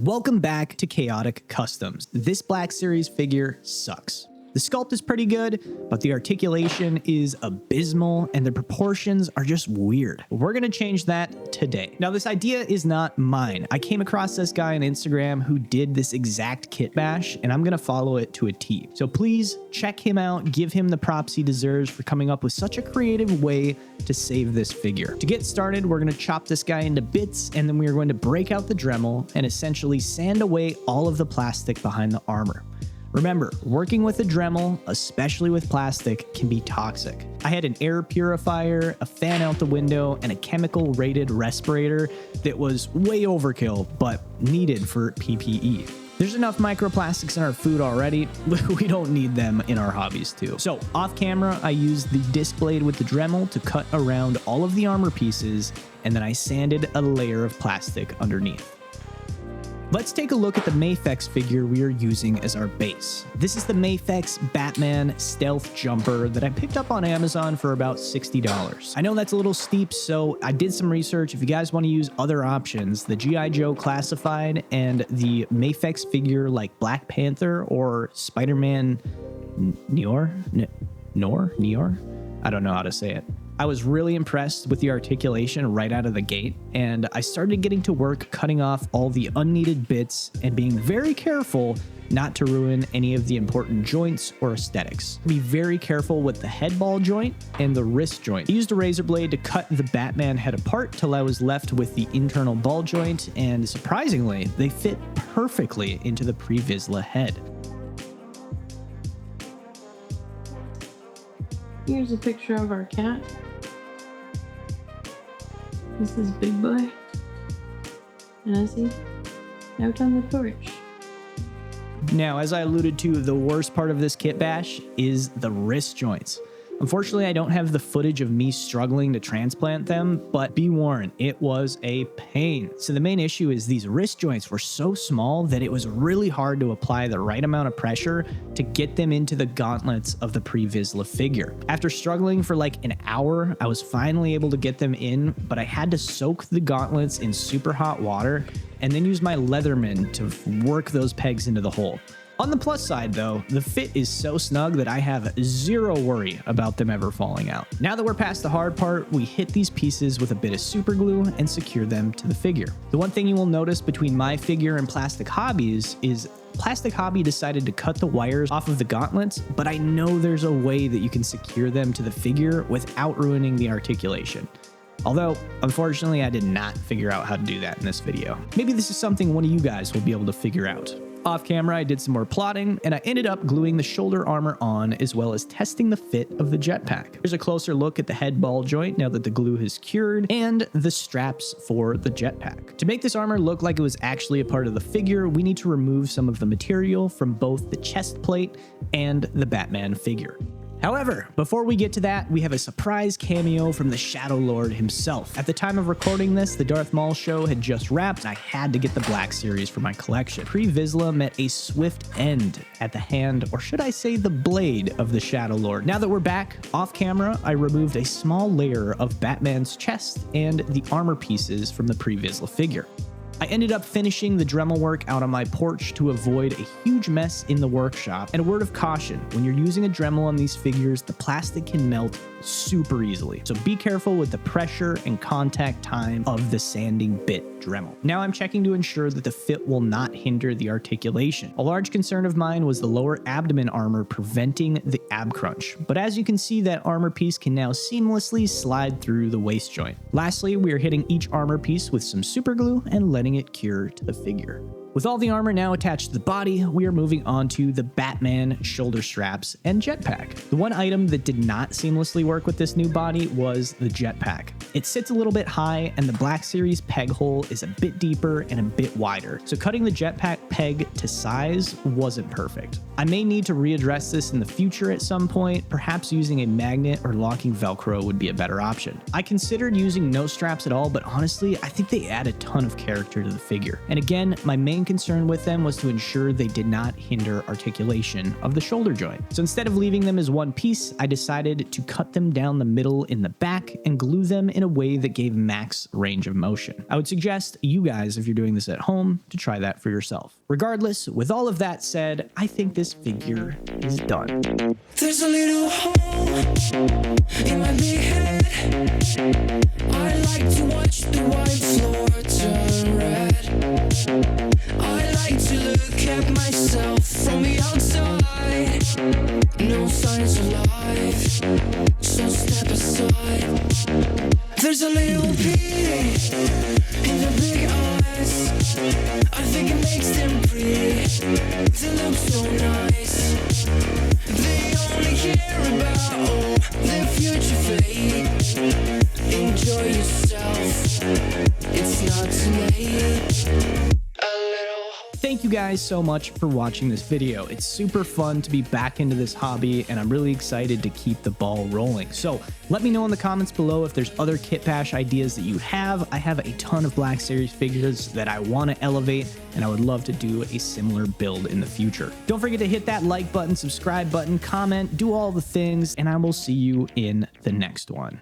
Welcome back to Chaotic Customs. This Black Series figure sucks. The sculpt is pretty good, but the articulation is abysmal and the proportions are just weird. We're gonna change that today. Now, this idea is not mine. I came across this guy on Instagram who did this exact kit bash, and I'm gonna follow it to a T. So please check him out, give him the props he deserves for coming up with such a creative way to save this figure. To get started, we're gonna chop this guy into bits, and then we are going to break out the Dremel and essentially sand away all of the plastic behind the armor. Remember, working with a Dremel, especially with plastic, can be toxic. I had an air purifier, a fan out the window, and a chemical-rated respirator that was way overkill, but needed for PPE. There's enough microplastics in our food already, we don't need them in our hobbies too. So off camera, I used the disc blade with the Dremel to cut around all of the armor pieces, and then I sanded a layer of plastic underneath. Let's take a look at the Mafex figure we are using as our base. This is the Mafex Batman Stealth Jumper that I picked up on Amazon for about $60. I know that's a little steep, so I did some research. If you guys want to use other options, the G.I. Joe Classified and the Mafex figure like Black Panther or Spider-Man Nior? I don't know how to say it. I was really impressed with the articulation right out of the gate, and I started getting to work cutting off all the unneeded bits and being very careful not to ruin any of the important joints or aesthetics. Be very careful with the head ball joint and the wrist joint. I used a razor blade to cut the Batman head apart till I was left with the internal ball joint, and surprisingly, they fit perfectly into the pre-Vizsla head. Here's a picture of our cat. This is Big Boy. And as he's out on the porch. Now, as I alluded to, the worst part of this kit bash is the wrist joints. Unfortunately, I don't have the footage of me struggling to transplant them, but be warned, it was a pain. So the main issue is these wrist joints were so small that it was really hard to apply the right amount of pressure to get them into the gauntlets of the pre-Vizsla figure. After struggling for like an hour, I was finally able to get them in, but I had to soak the gauntlets in super hot water and then use my Leatherman to work those pegs into the hole. On the plus side though, the fit is so snug that I have zero worry about them ever falling out. Now that we're past the hard part, we hit these pieces with a bit of super glue and secure them to the figure. The one thing you will notice between my figure and Plastic Hobbies is Plastic Hobby decided to cut the wires off of the gauntlets, but I know there's a way that you can secure them to the figure without ruining the articulation. Although, unfortunately, I did not figure out how to do that in this video. Maybe this is something one of you guys will be able to figure out. Off camera, I did some more plotting, and I ended up gluing the shoulder armor on, as well as testing the fit of the jetpack. Here's a closer look at the head ball joint now that the glue has cured, and the straps for the jetpack. To make this armor look like it was actually a part of the figure, we need to remove some of the material from both the chest plate and the Batman figure. However, before we get to that, we have a surprise cameo from the Shadow Lord himself. At the time of recording this, the Darth Maul show had just wrapped, and I had to get the Black Series for my collection. Pre-Vizsla met a swift end at the hand, or should I say the blade, of the Shadow Lord. Now that we're back, off camera, I removed a small layer of Batman's chest and the armor pieces from the pre-Vizsla figure. I ended up finishing the Dremel work out on my porch to avoid a huge mess in the workshop. And a word of caution, when you're using a Dremel on these figures, the plastic can melt super easily. So be careful with the pressure and contact time of the sanding bit Dremel. Now I'm checking to ensure that the fit will not hinder the articulation. A large concern of mine was the lower abdomen armor preventing the ab crunch. But as you can see, that armor piece can now seamlessly slide through the waist joint. Lastly, we are hitting each armor piece with some super glue and letting it cure to the figure. With all the armor now attached to the body, we are moving on to the Batman shoulder straps and jetpack. The one item that did not seamlessly work with this new body was the jetpack. It sits a little bit high, and the Black Series peg hole is a bit deeper and a bit wider, so cutting the jetpack peg to size wasn't perfect. I may need to readdress this in the future at some point, perhaps using a magnet or locking Velcro would be a better option. I considered using no straps at all, but honestly, I think they add a ton of character to the figure. And again, my main main concern with them was to ensure they did not hinder articulation of the shoulder joint. So instead of leaving them as one piece, I decided to cut them down the middle in the back and glue them in a way that gave max range of motion. I would suggest you guys, if you're doing this at home, to try that for yourself. Regardless, with all of that said, I think this figure is done. There's a little hole in my big head. I like to watch the white floor turn red. I like to look at myself from the outside. No signs of life, so step aside. There's a little beauty in the big eyes. I think it makes them pretty. They look so nice. They only care about their future fate. Enjoy yourself. It's not too late. Thank you guys so much for watching this video. It's super fun to be back into this hobby, and I'm really excited to keep the ball rolling. So let me know in the comments below if there's other kit bash ideas that you have. I have a ton of Black Series figures that I want to elevate, and I would love to do a similar build in the future. Don't forget to hit that like button, subscribe button, comment, do all the things, and I will see you in the next one.